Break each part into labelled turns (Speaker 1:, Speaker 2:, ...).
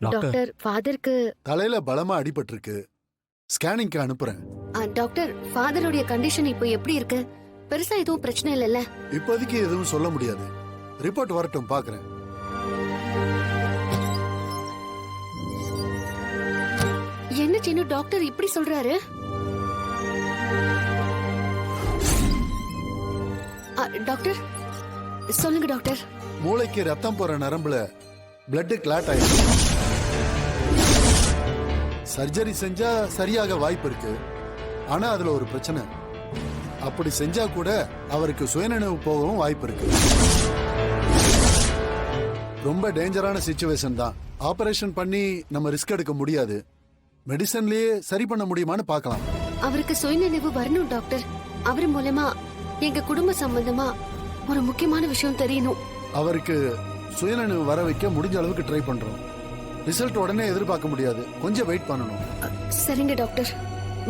Speaker 1: Doctor ஃபாதருக்கு
Speaker 2: தலையில பலமா அடிபட்டிருக்கு. ஸ்கேனிங்க்கு அனுப்புறேன்.
Speaker 1: டாக்டர் ஃபாதருடைய கண்டிஷன் இப்போ எப்படி இருக்கு? பெருசா எதுவும் பிரச்சனை இல்லைல்ல?
Speaker 2: இப்போதைக்கு எதுவும் சொல்ல முடியாது. ரிப்போர்ட் வரட்டும், பாக்குறேன்.
Speaker 1: என்ன சின்ன டாக்டர் இப்படி சொல்றாரு? டாக்டர் சொல்லுங்க டாக்டர்.
Speaker 2: மூளைக்கு ரத்தம் போற நரம்புல பிளட் கிளாட் ஆயிடுச்சு. சர்ஜரி செஞ்சா சரியாக வாய்ப்பு இருக்கு. ஆனா அதுல ஒரு பிரச்சனை. அப்படி செஞ்சா கூட அவருக்கு சுயநினைவு போகவும் வாய்ப்பு இருக்கு. ரொம்ப டேஞ்சரான சிச்சுவேஷன் தான். ஆபரேஷன் பண்ணி நம்ம ரிஸ்க் எடுக்க முடியாது. மெடிசன்லயே சரி பண்ண முடியுமான்னு பார்க்கலாம்.
Speaker 1: அவருக்கு சுயநினைவு வரணும் டாக்டர். அவர் மூலமா எங்க குடும்ப சம்பந்தமா ஒரு முக்கியமான விஷயம் தெரியணும்.
Speaker 2: அவருக்கு சுயநினைவு வர வைக்க முடிஞ்ச அளவுக்கு ட்ரை பண்றோம். ரிசல்ட் உடனே எதிர்பார்க்க முடியாது. கொஞ்சம் வெயிட் பண்ணணும்.
Speaker 1: சரிங்க டாக்டர்.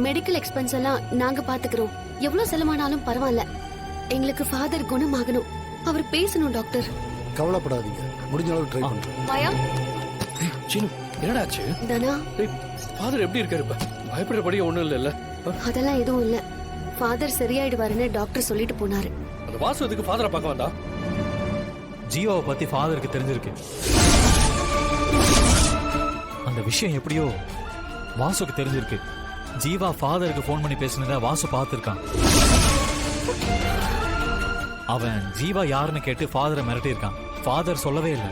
Speaker 1: மெடிக்கல் எக்ஸ்பென்ஸ் எல்லாம் நாங்க பாத்துக்கிறோம். எவ்வளவு செலவானாலும் பரவாயில்ல. எங்களுக்கு ஃபாதர் குணமாகணும். அவர் பேசணும் டாக்டர்.
Speaker 2: கவலைப்படாதீங்க. முடிஞ்ச அளவுக்கு ட்ரை பண்றோம்.
Speaker 1: மாயா,
Speaker 3: சீனு என்னடா ஆச்சு?
Speaker 1: தனா,
Speaker 3: ஃபாதர் எப்படி இருக்காரு இப்ப? பயப்படுறபடி ஒண்ணும் இல்ல.
Speaker 1: அதெல்லாம் எதுவும் இல்ல. ஃபாதர் சரியாயிடுவாருன்னு டாக்டர் சொல்லிட்டு போனாரு.
Speaker 3: அந்த வாசு எதுக்கு ஃபாதரை பார்க்க வந்தா?
Speaker 4: ஜீவாவை பத்தி ஃபாதருக்கு தெரிஞ்சிருக்கு. அந்த விஷயம் எப்படியோ வாசுக்கு தெரிஞ்சிருக்கு. ஜீவா ஃபாதருக்கு ஃபோன் பண்ணி பேசினத வாசு பார்த்திருக்கான். அவன் ஜீவா யாருன்னு கேட்டு ஃபாதரை மிரட்டி இருக்கான். ஃபாதர் சொல்லவே இல்லை.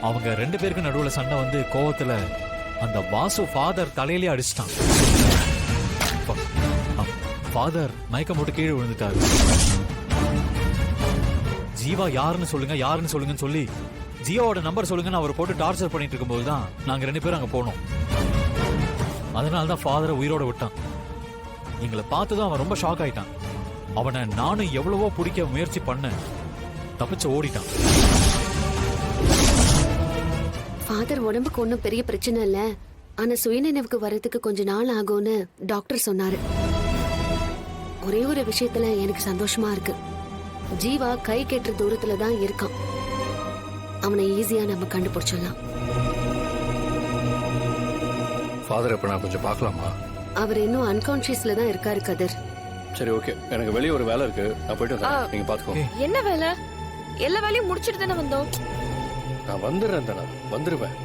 Speaker 4: அவங்க 2 பேருக்கு நடுவுல சண்டை வந்து கோவத்துல அந்த வாசு ஃபாதர் தலையிலே அடிச்சிட்டான். ஃபாதர் மயக்கம் போட்டு கீழே விழுந்துட்டாரு. ஜீவா யாருன்னு சொல்லுங்கன்னு சொல்லி ஜீவாவோட நம்பர் சொல்லுங்கன்னு அவர் போட்டு டார்ச்சர் பண்ணிட்டு இருக்கும்போது தான் நாங்க 2 பேரும் அங்க போனோம். அதனாலதான் ஃபாதரை உயிரோட விட்டான். எங்களை பார்த்துதான் அவன் ரொம்ப ஷாக் ஆயிட்டான். அவனை நானும் எவ்வளவோ பிடிக்க முயற்சி பண்ண தப்பிச்சு ஓடிட்டான்.
Speaker 1: ஃபாதர் உடம்புக்கு ஒன்றும் பெரிய பிரச்சனை இல்ல. ஆனா சுயநினைவுக்கு வர்றதுக்கு கொஞ்ச நாள் ஆகும்னு டாக்டர் சொன்னாரு. ஒரே ஒரு விஷயத்துல எனக்கு சந்தோஷமா இருக்கு. ஜீவா கை கெட்டுற தூரத்துல தான் இருக்கான். அவனை ஈஸியா நம்ம கண்டுபிடிச்சிடலாம்.
Speaker 3: ஃபாதர் இப்ப நான் கொஞ்சம் பார்க்கலாமா?
Speaker 1: அவர் இன்னும் அன்கான்சியஸ்ல தான் இருக்காரு கதிர்.
Speaker 3: சரி, ஓகே. எனக்கு வெளியே ஒரு வேலை இருக்கு. நான் போயிட்டு வரேன். நீங்க பாத்துக்கோங்க.
Speaker 5: என்ன வேலை? எல்லா வேலையும் முடிச்சிட்டு தானே வந்தோம்.
Speaker 3: நான் வந்துடுறேன் தானே. வந்துருவேன்.